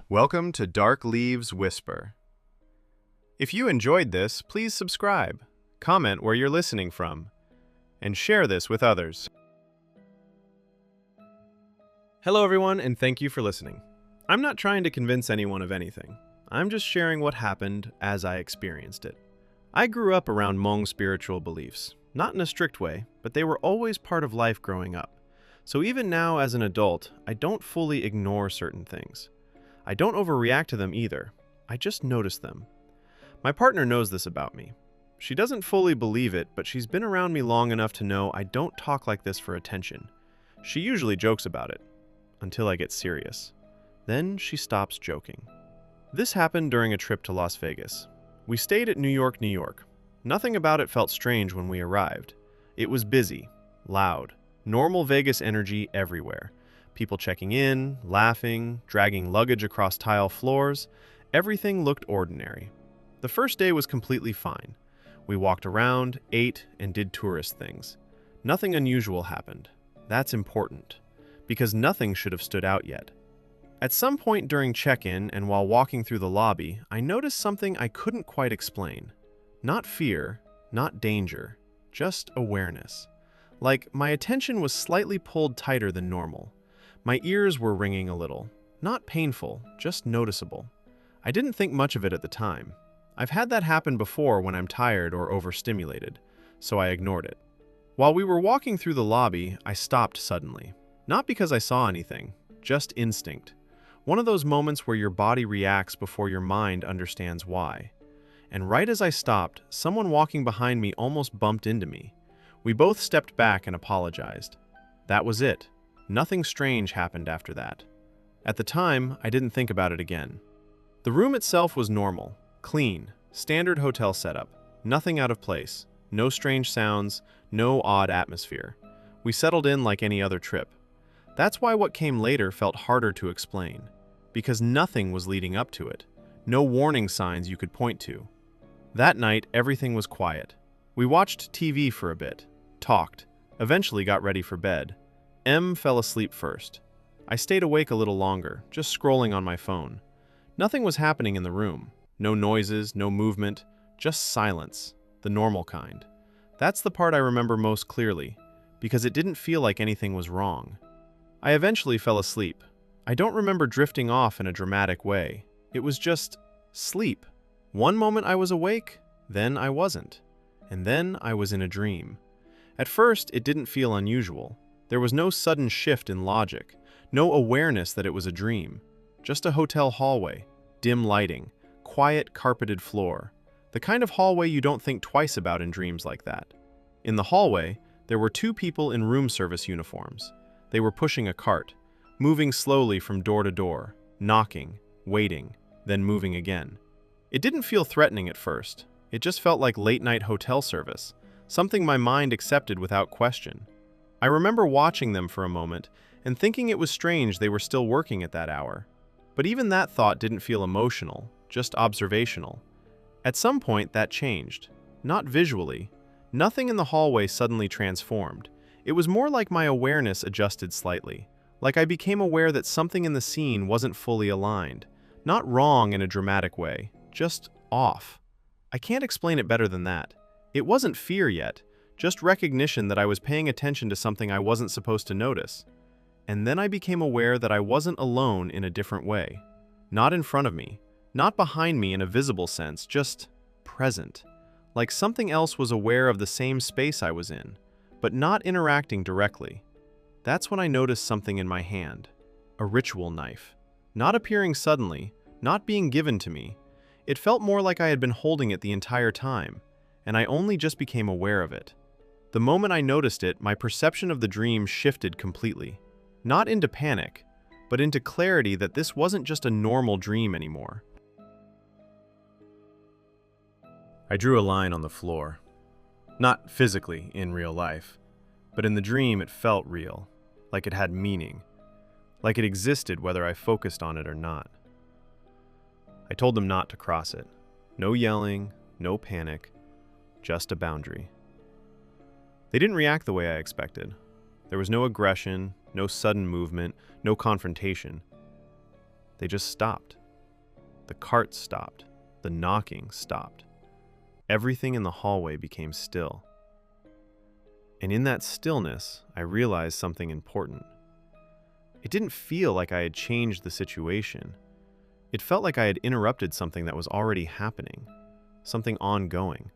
Welcome to Dark Leaves Whisper. If you enjoyed this, please subscribe, comment where you're listening from, and share this with others. Hello everyone, and thank you for listening. I'm not trying to convince anyone of anything. I'm just sharing what happened as I experienced it. I grew up around Hmong spiritual beliefs, not in a strict way, but they were always part of life growing up. So even now as an adult, I don't fully ignore certain things. I don't overreact to them either. I just notice them. My partner knows this about me. She doesn't fully believe it, but she's been around me long enough to know I don't talk like this for attention. She usually jokes about it, until I get serious. Then she stops joking. This happened during a trip to Las Vegas. We stayed at New York, New York. Nothing about it felt strange when we arrived. It was busy, loud, normal Vegas energy everywhere. People checking in, laughing, dragging luggage across tile floors. Everything looked ordinary. The first day was completely fine. We walked around, ate, and did tourist things. Nothing unusual happened. That's important, because nothing should have stood out yet. At some point during check-in and while walking through the lobby, I noticed something I couldn't quite explain. Not fear, not danger, just awareness. Like my attention was slightly pulled tighter than normal. My ears were ringing a little. Not painful, just noticeable. I didn't think much of it at the time. I've had that happen before when I'm tired or overstimulated, so I ignored it. While we were walking through the lobby, I stopped suddenly. Not because I saw anything, just instinct. One of those moments where your body reacts before your mind understands why. And right as I stopped, someone walking behind me almost bumped into me. We both stepped back and apologized. That was it. Nothing strange happened after that. At the time, I didn't think about it again. The room itself was normal, clean, standard hotel setup, nothing out of place, no strange sounds, no odd atmosphere. We settled in like any other trip. That's why what came later felt harder to explain, because nothing was leading up to it, no warning signs you could point to. That night, everything was quiet. We watched TV for a bit, talked, eventually got ready for bed. M fell asleep first. I stayed awake a little longer, just scrolling on my phone. Nothing was happening in the room. No noises, no movement, just silence, the normal kind. That's the part I remember most clearly, because it didn't feel like anything was wrong. I eventually fell asleep. I don't remember drifting off in a dramatic way. It was just sleep. One moment I was awake, then I wasn't. And then I was in a dream. At first, it didn't feel unusual. There was no sudden shift in logic, no awareness that it was a dream. Just a hotel hallway, dim lighting, quiet carpeted floor. The kind of hallway you don't think twice about in dreams like that. In the hallway, there were two people in room service uniforms. They were pushing a cart, moving slowly from door to door, knocking, waiting, then moving again. It didn't feel threatening at first. It just felt like late-night hotel service, something my mind accepted without question. I remember watching them for a moment and thinking it was strange they were still working at that hour. But even that thought didn't feel emotional, just observational. At some point, that changed. Not visually. Nothing in the hallway suddenly transformed. It was more like my awareness adjusted slightly. Like I became aware that something in the scene wasn't fully aligned. Not wrong in a dramatic way, just off. I can't explain it better than that. It wasn't fear yet. Just recognition that I was paying attention to something I wasn't supposed to notice. And then I became aware that I wasn't alone in a different way. Not in front of me, not behind me in a visible sense, just present. Like something else was aware of the same space I was in, but not interacting directly. That's when I noticed something in my hand. A ritual knife. Not appearing suddenly, not being given to me. It felt more like I had been holding it the entire time, and I only just became aware of it. The moment I noticed it, my perception of the dream shifted completely. Not into panic, but into clarity that this wasn't just a normal dream anymore. I drew a line on the floor. Not physically in real life, but in the dream it felt real, like it had meaning, like it existed whether I focused on it or not. I told them not to cross it. No yelling, no panic, just a boundary. They didn't react the way I expected. There was no aggression, no sudden movement, no confrontation. They just stopped. The cart stopped. The knocking stopped. Everything in the hallway became still. And in that stillness, I realized something important. It didn't feel like I had changed the situation. It felt like I had interrupted something that was already happening, something ongoing,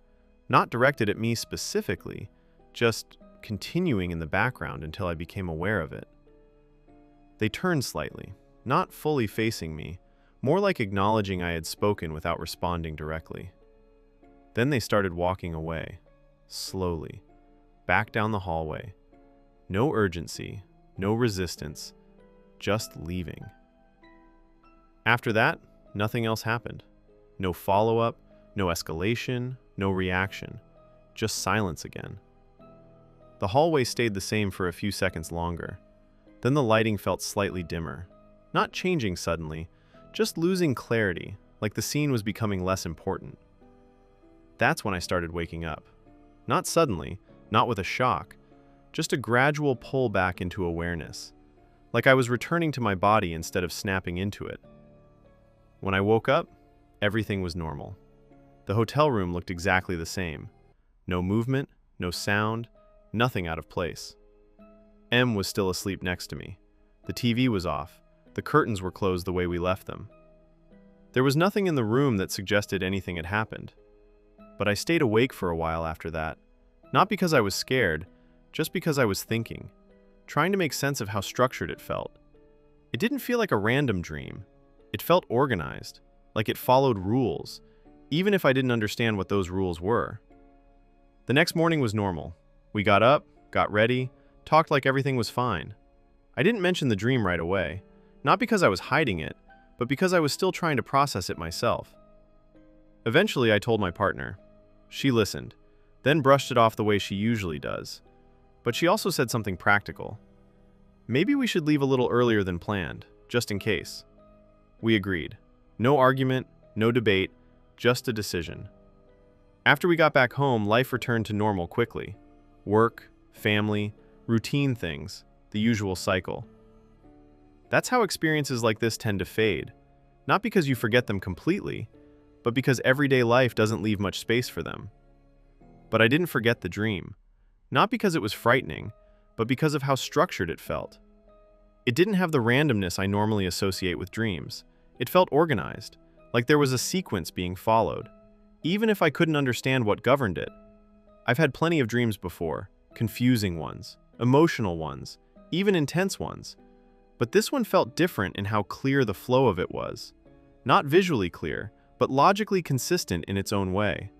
not directed at me specifically, just continuing in the background until I became aware of it. They turned slightly, not fully facing me, more like acknowledging I had spoken without responding directly. Then they started walking away, slowly, back down the hallway. No urgency, no resistance, just leaving. After that, nothing else happened. No follow-up, no escalation, no reaction, just silence again. The hallway stayed the same for a few seconds longer. Then the lighting felt slightly dimmer, not changing suddenly, just losing clarity, like the scene was becoming less important. That's when I started waking up. Not suddenly, not with a shock, just a gradual pull back into awareness, like I was returning to my body instead of snapping into it. When I woke up, everything was normal. The hotel room looked exactly the same. No movement, no sound, nothing out of place. M was still asleep next to me. The TV was off. The curtains were closed the way we left them. There was nothing in the room that suggested anything had happened. But I stayed awake for a while after that, not because I was scared, just because I was thinking, trying to make sense of how structured it felt. It didn't feel like a random dream. It felt organized, like it followed rules, even if I didn't understand what those rules were. The next morning was normal. We got up, got ready, talked like everything was fine. I didn't mention the dream right away, not because I was hiding it, but because I was still trying to process it myself. Eventually, I told my partner. She listened, then brushed it off the way she usually does. But she also said something practical. Maybe we should leave a little earlier than planned, just in case. We agreed. No argument, no debate, just a decision. After we got back home, life returned to normal quickly. Work, family, routine things, the usual cycle. That's how experiences like this tend to fade, not because you forget them completely, but because everyday life doesn't leave much space for them. But I didn't forget the dream, not because it was frightening, but because of how structured it felt. It didn't have the randomness I normally associate with dreams. It felt organized, like there was a sequence being followed, even if I couldn't understand what governed it. I've had plenty of dreams before, confusing ones, emotional ones, even intense ones. But this one felt different in how clear the flow of it was. Not visually clear, but logically consistent in its own way.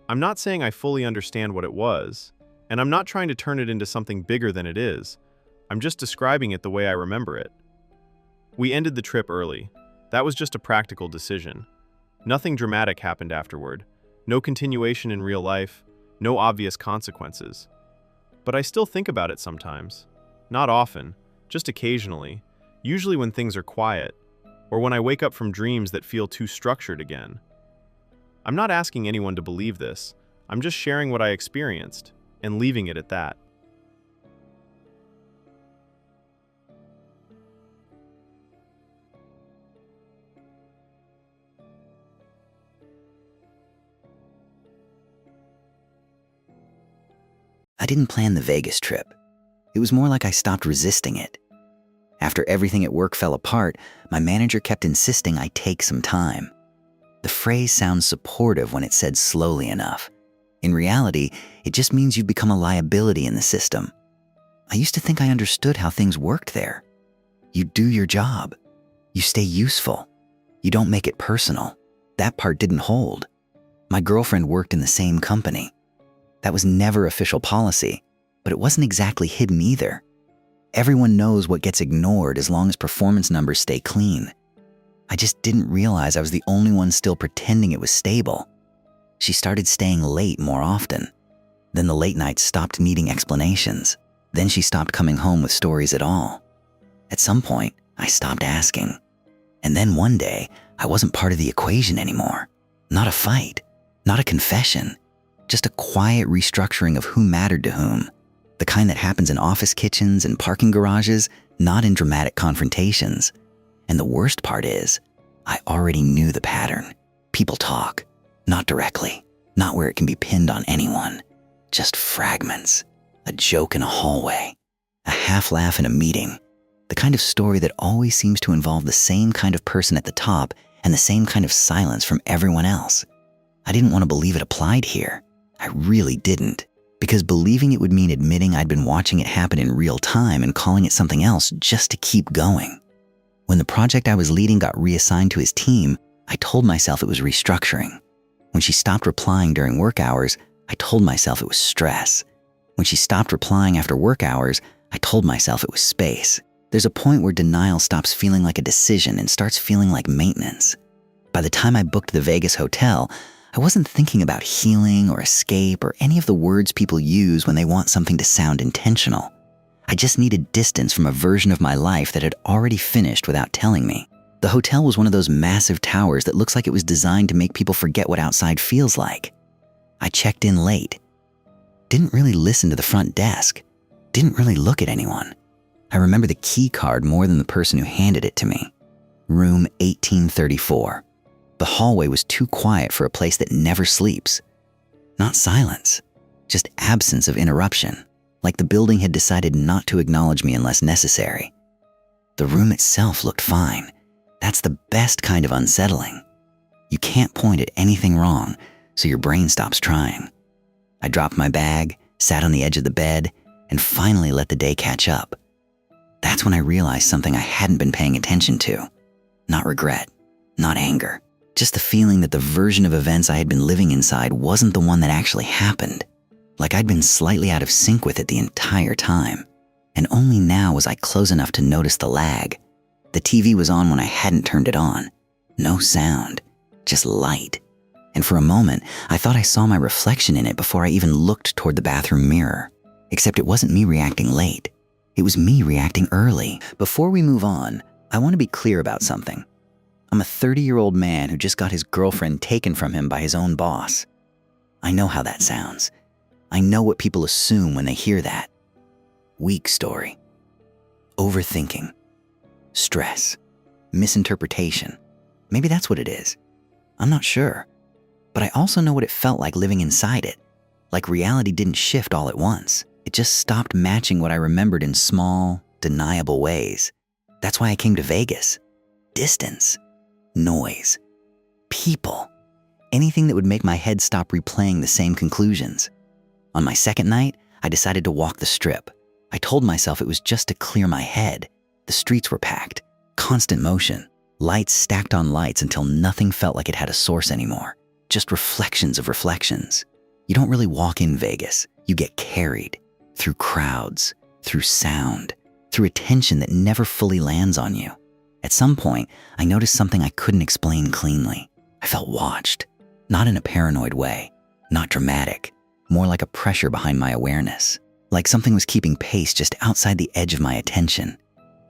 I'm not saying I fully understand what it was, and I'm not trying to turn it into something bigger than it is. I'm just describing it the way I remember it. We ended the trip early. That was just a practical decision. Nothing dramatic happened afterward. No continuation in real life, no obvious consequences. But I still think about it sometimes. Not often, just occasionally, usually when things are quiet, or when I wake up from dreams that feel too structured again. I'm not asking anyone to believe this. I'm just sharing what I experienced, and leaving it at that. I didn't plan the Vegas trip. It was more like I stopped resisting it. After everything at work fell apart, my manager kept insisting I take some time. The phrase sounds supportive when it's said slowly enough. In reality, it just means you've become a liability in the system. I used to think I understood how things worked there. You do your job. You stay useful. You don't make it personal. That part didn't hold. My girlfriend worked in the same company. That was never official policy, but it wasn't exactly hidden either. Everyone knows what gets ignored as long as performance numbers stay clean. I just didn't realize I was the only one still pretending it was stable. She started staying late more often. Then the late nights stopped needing explanations. Then she stopped coming home with stories at all. At some point, I stopped asking. And then one day, I wasn't part of the equation anymore. Not a fight, not a confession. Just a quiet restructuring of who mattered to whom. The kind that happens in office kitchens and parking garages, not in dramatic confrontations. And the worst part is, I already knew the pattern. People talk, not directly, not where it can be pinned on anyone, just fragments, a joke in a hallway, a half laugh in a meeting, the kind of story that always seems to involve the same kind of person at the top and the same kind of silence from everyone else. I didn't want to believe it applied here. I really didn't, because believing it would mean admitting I'd been watching it happen in real time and calling it something else just to keep going. When the project I was leading got reassigned to his team, I told myself it was restructuring. When she stopped replying during work hours, I told myself it was stress. When she stopped replying after work hours, I told myself it was space. There's a point where denial stops feeling like a decision and starts feeling like maintenance. By the time I booked the Vegas hotel, I wasn't thinking about healing or escape or any of the words people use when they want something to sound intentional. I just needed distance from a version of my life that had already finished without telling me. The hotel was one of those massive towers that looks like it was designed to make people forget what outside feels like. I checked in late. Didn't really listen to the front desk. Didn't really look at anyone. I remember the key card more than the person who handed it to me. Room 1834. The hallway was too quiet for a place that never sleeps. Not silence, just absence of interruption, like the building had decided not to acknowledge me unless necessary. The room itself looked fine. That's the best kind of unsettling. You can't point at anything wrong, so your brain stops trying. I dropped my bag, sat on the edge of the bed, and finally let the day catch up. That's when I realized something I hadn't been paying attention to. Not regret, not anger, just the feeling that the version of events I had been living inside wasn't the one that actually happened. Like I'd been slightly out of sync with it the entire time. And only now was I close enough to notice the lag. The TV was on when I hadn't turned it on. No sound, just light. And for a moment, I thought I saw my reflection in it before I even looked toward the bathroom mirror. Except it wasn't me reacting late. It was me reacting early. Before we move on, I want to be clear about something. I'm a 30-year-old man who just got his girlfriend taken from him by his own boss. I know how that sounds. I know what people assume when they hear that. Weak story. Overthinking. Stress. Misinterpretation. Maybe that's what it is. I'm not sure. But I also know what it felt like living inside it. Like reality didn't shift all at once. It just stopped matching what I remembered in small, deniable ways. That's why I came to Vegas. Distance. Noise. People. Anything that would make my head stop replaying the same conclusions. On my second night, I decided to walk the strip. I told myself it was just to clear my head. The streets were packed. Constant motion. Lights stacked on lights until nothing felt like it had a source anymore. Just reflections of reflections. You don't really walk in Vegas. You get carried. Through crowds. Through sound. Through attention that never fully lands on you. At some point, I noticed something I couldn't explain cleanly. I felt watched. Not in a paranoid way. Not dramatic. More like a pressure behind my awareness. Like something was keeping pace just outside the edge of my attention.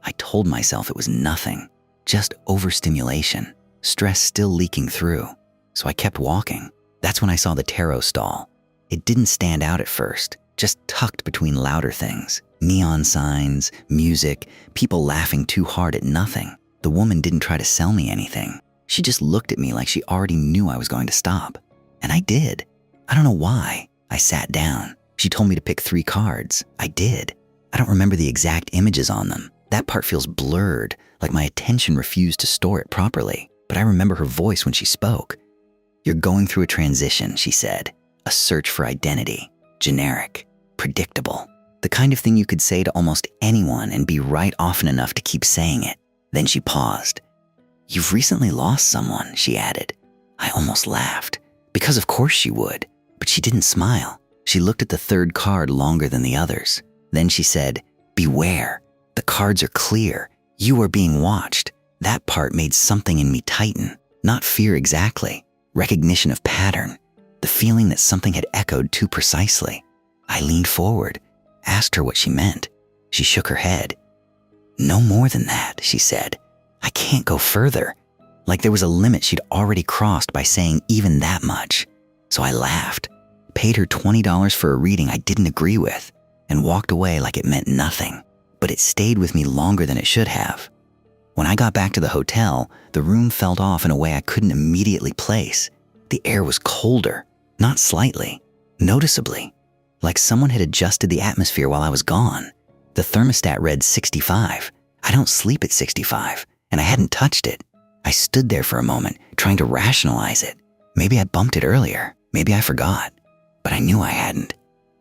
I told myself it was nothing. Just overstimulation. Stress still leaking through. So I kept walking. That's when I saw the tarot stall. It didn't stand out at first. Just tucked between louder things. Neon signs, music, people laughing too hard at nothing. The woman didn't try to sell me anything. She just looked at me like she already knew I was going to stop. And I did. I don't know why. I sat down. She told me to pick 3 cards. I did. I don't remember the exact images on them. That part feels blurred, like my attention refused to store it properly. But I remember her voice when she spoke. "You're going through a transition," she said. "A search for identity. Generic. Predictable. The kind of thing you could say to almost anyone and be right often enough to keep saying it." Then she paused. "You've recently lost someone," she added. I almost laughed, because of course she would, but she didn't smile. She looked at the 3rd card longer than the others. Then she said, "Beware. The cards are clear. You are being watched." That part made something in me tighten. Not fear exactly. Recognition of pattern. The feeling that something had echoed too precisely. I leaned forward, asked her what she meant. She shook her head. "No more than that," she said. "I can't go further." Like there was a limit she'd already crossed by saying even that much. So I laughed, paid her $20 for a reading I didn't agree with, and walked away like it meant nothing. But it stayed with me longer than it should have. When I got back to the hotel, the room felt off in a way I couldn't immediately place. The air was colder, not slightly, noticeably, like someone had adjusted the atmosphere while I was gone. The thermostat read 65. I don't sleep at 65, and I hadn't touched it. I stood there for a moment, trying to rationalize it. Maybe I bumped it earlier. Maybe I forgot. But I knew I hadn't.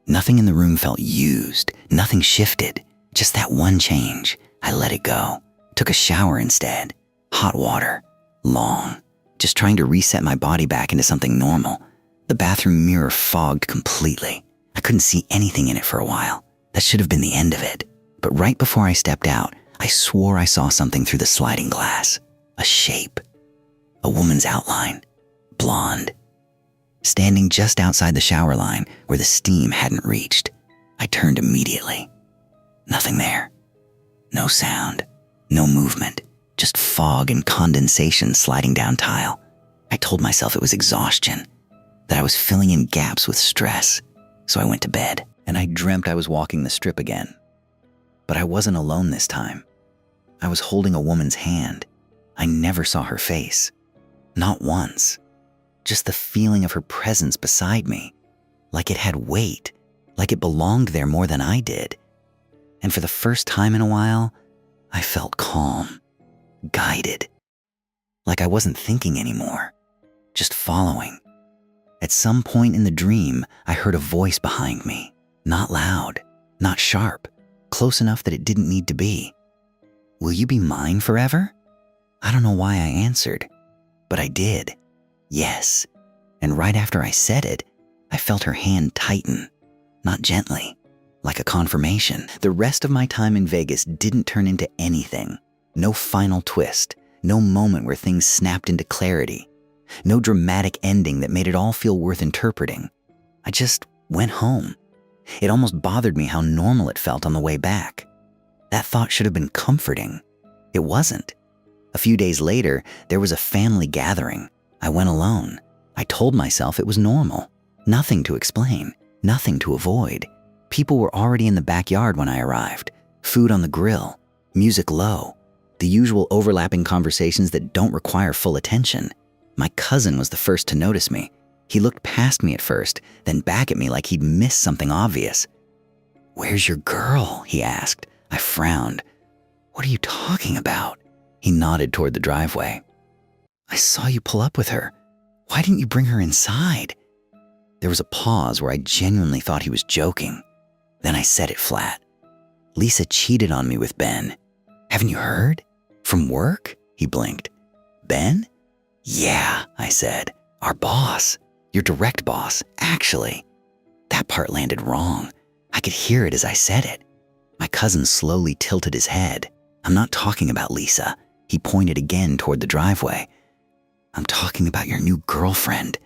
Nothing in the room felt used. Nothing shifted. Just that one change. I let it go. Took a shower instead. Hot water. Long. Just trying to reset my body back into something normal. The bathroom mirror fogged completely. I couldn't see anything in it for a while. That should have been the end of it. But right before I stepped out, I swore I saw something through the sliding glass. A shape. A woman's outline. Blonde. Standing just outside the shower line where the steam hadn't reached. I turned immediately. Nothing there. No sound. No movement. Just fog and condensation sliding down tile. I told myself it was exhaustion. That I was filling in gaps with stress. So I went to bed, and I dreamt I was walking the strip again. But I wasn't alone this time. I was holding a woman's hand. I never saw her face. Not once. Just the feeling of her presence beside me. Like it had weight. Like it belonged there more than I did. And for the first time in a while, I felt calm. Guided. Like I wasn't thinking anymore. Just following. At some point in the dream, I heard a voice behind me. Not loud. Not sharp. Close enough that it didn't need to be. Will you be mine forever? I don't know why I answered, but I did. Yes. And right after I said it, I felt her hand tighten. Not gently, like a confirmation. The rest of my time in Vegas didn't turn into anything. No final twist. No moment where things snapped into clarity. No dramatic ending that made it all feel worth interpreting. I just went home. It almost bothered me how normal it felt on the way back. That thought should have been comforting. It wasn't. A few days later, there was a family gathering. I went alone. I told myself it was normal. Nothing to explain. Nothing to avoid. People were already in the backyard when I arrived. Food on the grill. Music low. The usual overlapping conversations that don't require full attention. My cousin was the first to notice me. He looked past me at first, then back at me like he'd missed something obvious. "Where's your girl?" he asked. I frowned. "What are you talking about?" He nodded toward the driveway. "I saw you pull up with her. Why didn't you bring her inside?" There was a pause where I genuinely thought he was joking. Then I said it flat. "Lisa cheated on me with Ben." "Haven't you heard? From work?" He blinked. "Ben?" "Yeah," I said. "Our boss. Your direct boss, actually." That part landed wrong. I could hear it as I said it. My cousin slowly tilted his head. "I'm not talking about Lisa." He pointed again toward the driveway. "I'm talking about your new girlfriend."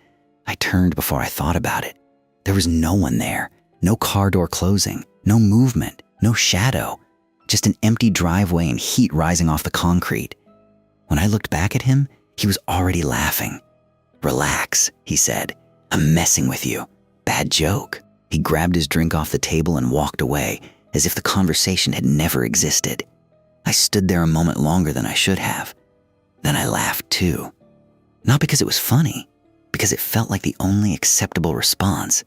I turned before I thought about it. There was no one there. No car door closing. No movement. No shadow. Just an empty driveway and heat rising off the concrete. When I looked back at him, he was already laughing. "Relax," he said. "I'm messing with you. Bad joke." He grabbed his drink off the table and walked away, as if the conversation had never existed. I stood there a moment longer than I should have. Then I laughed too. Not because it was funny, because it felt like the only acceptable response.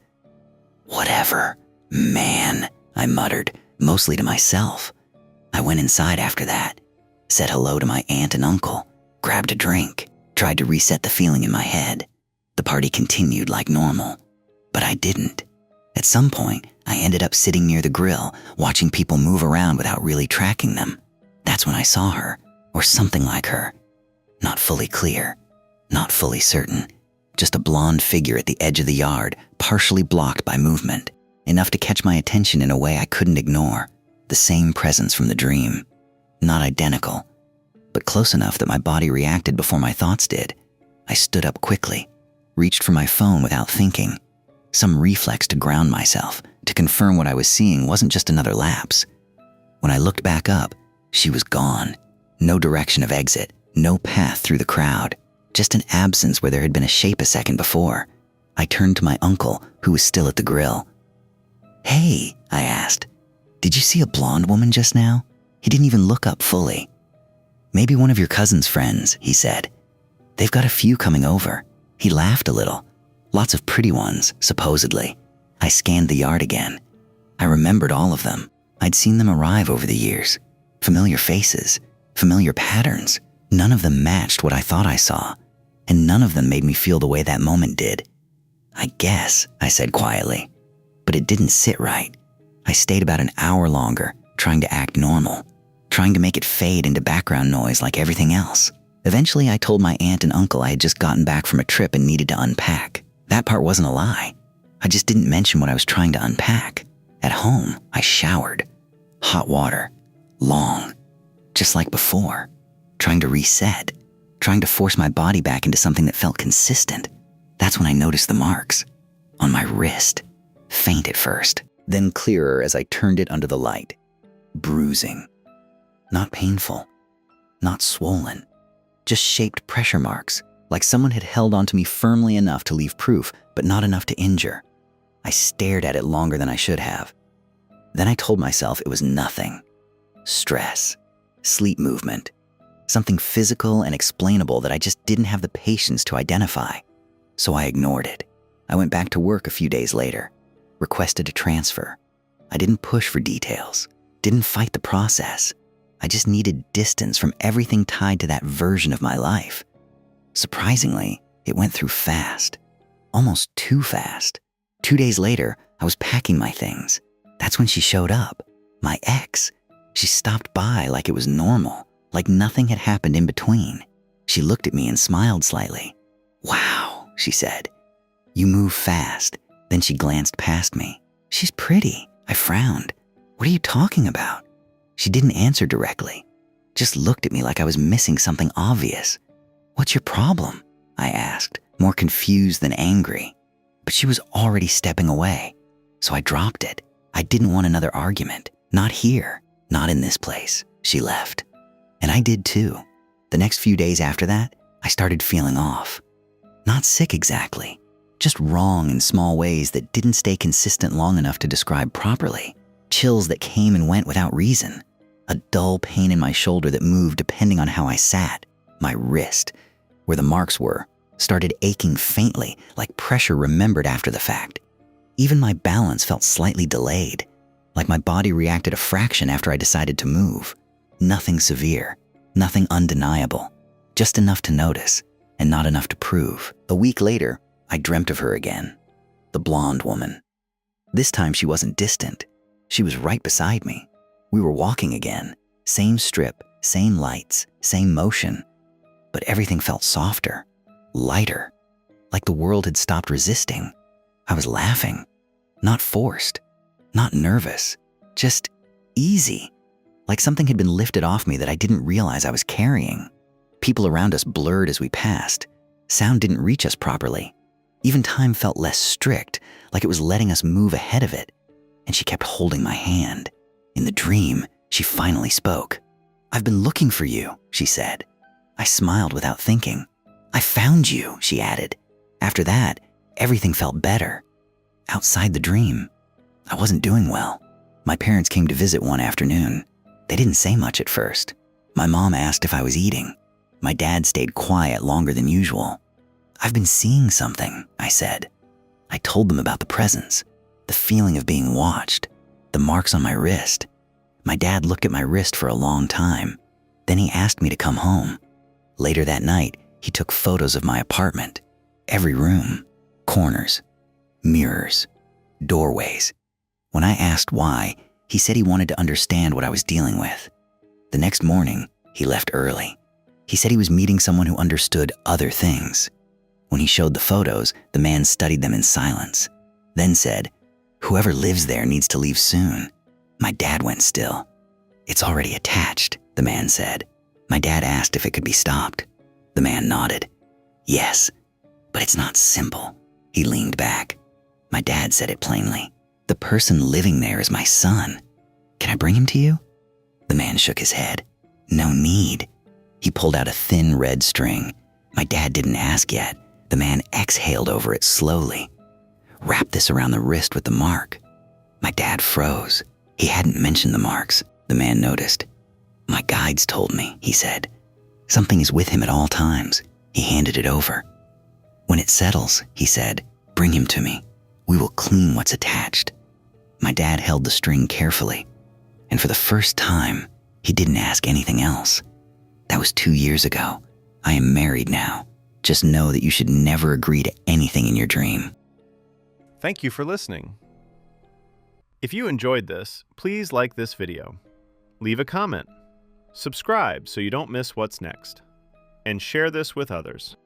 "Whatever, man," I muttered, mostly to myself. I went inside after that, said hello to my aunt and uncle, grabbed a drink, tried to reset the feeling in my head. The party continued like normal, but I didn't. At some point, I ended up sitting near the grill, watching people move around without really tracking them. That's when I saw her, or something like her. Not fully clear, not fully certain. Just a blonde figure at the edge of the yard, partially blocked by movement, enough to catch my attention in a way I couldn't ignore. The same presence from the dream. Not identical, but close enough that my body reacted before my thoughts did. I stood up quickly, reached for my phone without thinking. Some reflex to ground myself, to confirm what I was seeing wasn't just another lapse. When I looked back up, she was gone. No direction of exit, no path through the crowd, just an absence where there had been a shape a second before. I turned to my uncle, who was still at the grill. "Hey," I asked, "did you see a blonde woman just now?" He didn't even look up fully. Maybe one of your cousin's friends, he said. They've got a few coming over. He laughed a little. Lots of pretty ones, supposedly. I scanned the yard again. I remembered all of them. I'd seen them arrive over the years. Familiar faces, familiar patterns. None of them matched what I thought I saw, and none of them made me feel the way that moment did. I guess, I said quietly, but it didn't sit right. I stayed about an hour longer, trying to act normal, trying to make it fade into background noise like everything else. Eventually, I told my aunt and uncle I had just gotten back from a trip and needed to unpack. That part wasn't a lie. I just didn't mention what I was trying to unpack. At home, I showered. Hot water. Long. Just like before. Trying to reset. Trying to force my body back into something that felt consistent. That's when I noticed the marks. On my wrist. Faint at first, then clearer as I turned it under the light. Bruising. Not painful. Not swollen. Just shaped pressure marks, like someone had held onto me firmly enough to leave proof, but not enough to injure. I stared at it longer than I should have. Then I told myself it was nothing. Stress. Sleep movement. Something physical and explainable that I just didn't have the patience to identify. So I ignored it. I went back to work a few days later, requested a transfer. I didn't push for details, didn't fight the process. I just needed distance from everything tied to that version of my life. Surprisingly, it went through fast. Almost too fast. 2 days later, I was packing my things. That's when she showed up. My ex. She stopped by like it was normal, like nothing had happened in between. She looked at me and smiled slightly. Wow, she said. You move fast. Then she glanced past me. She's pretty. I frowned. What are you talking about? She didn't answer directly, just looked at me like I was missing something obvious. What's your problem? I asked, more confused than angry. But she was already stepping away, so I dropped it. I didn't want another argument. Not here, not in this place. She left. And I did too. The next few days after that, I started feeling off. Not sick exactly, just wrong in small ways that didn't stay consistent long enough to describe properly. Chills that came and went without reason. A dull pain in my shoulder that moved depending on how I sat. My wrist, where the marks were, started aching faintly, like pressure remembered after the fact. Even my balance felt slightly delayed, like my body reacted a fraction after I decided to move. Nothing severe, nothing undeniable, just enough to notice and not enough to prove. A week later, I dreamt of her again. The blonde woman. This time she wasn't distant. She was right beside me. We were walking again. Same strip, same lights, same motion. But everything felt softer, lighter, like the world had stopped resisting. I was laughing. Not forced, not nervous, just easy. Like something had been lifted off me that I didn't realize I was carrying. People around us blurred as we passed. Sound didn't reach us properly. Even time felt less strict, like it was letting us move ahead of it. And she kept holding my hand. In the dream, she finally spoke. I've been looking for you, she said. I smiled without thinking. I found you, she added. After that, everything felt better. Outside the dream, I wasn't doing well. My parents came to visit one afternoon. They didn't say much at first. My mom asked if I was eating. My dad stayed quiet longer than usual. I've been seeing something, I said. I told them about the presence, the feeling of being watched, the marks on my wrist. My dad looked at my wrist for a long time. Then he asked me to come home. Later that night, he took photos of my apartment. Every room, corners, mirrors, doorways. When I asked why, he said he wanted to understand what I was dealing with. The next morning, he left early. He said he was meeting someone who understood other things. When he showed the photos, the man studied them in silence, then said, "Whoever lives there needs to leave soon." My dad went still. "It's already attached," the man said. My dad asked if it could be stopped. The man nodded. "Yes, but it's not simple." He leaned back. My dad said it plainly. "The person living there is my son. Can I bring him to you?" The man shook his head. "No need." He pulled out a thin red string. My dad didn't ask yet. The man exhaled over it slowly. "Wrap this around the wrist with the mark." My dad froze. He hadn't mentioned the marks. The man noticed. "My guides told me," he said. Something is with him at all times. He handed it over. When it settles, he said, bring him to me. We will clean what's attached. My dad held the string carefully, and for the first time, he didn't ask anything else. That was 2 years ago. I am married now. Just know that you should never agree to anything in your dream. Thank you for listening. If you enjoyed this, please like this video, leave a comment, subscribe so you don't miss what's next, and share this with others.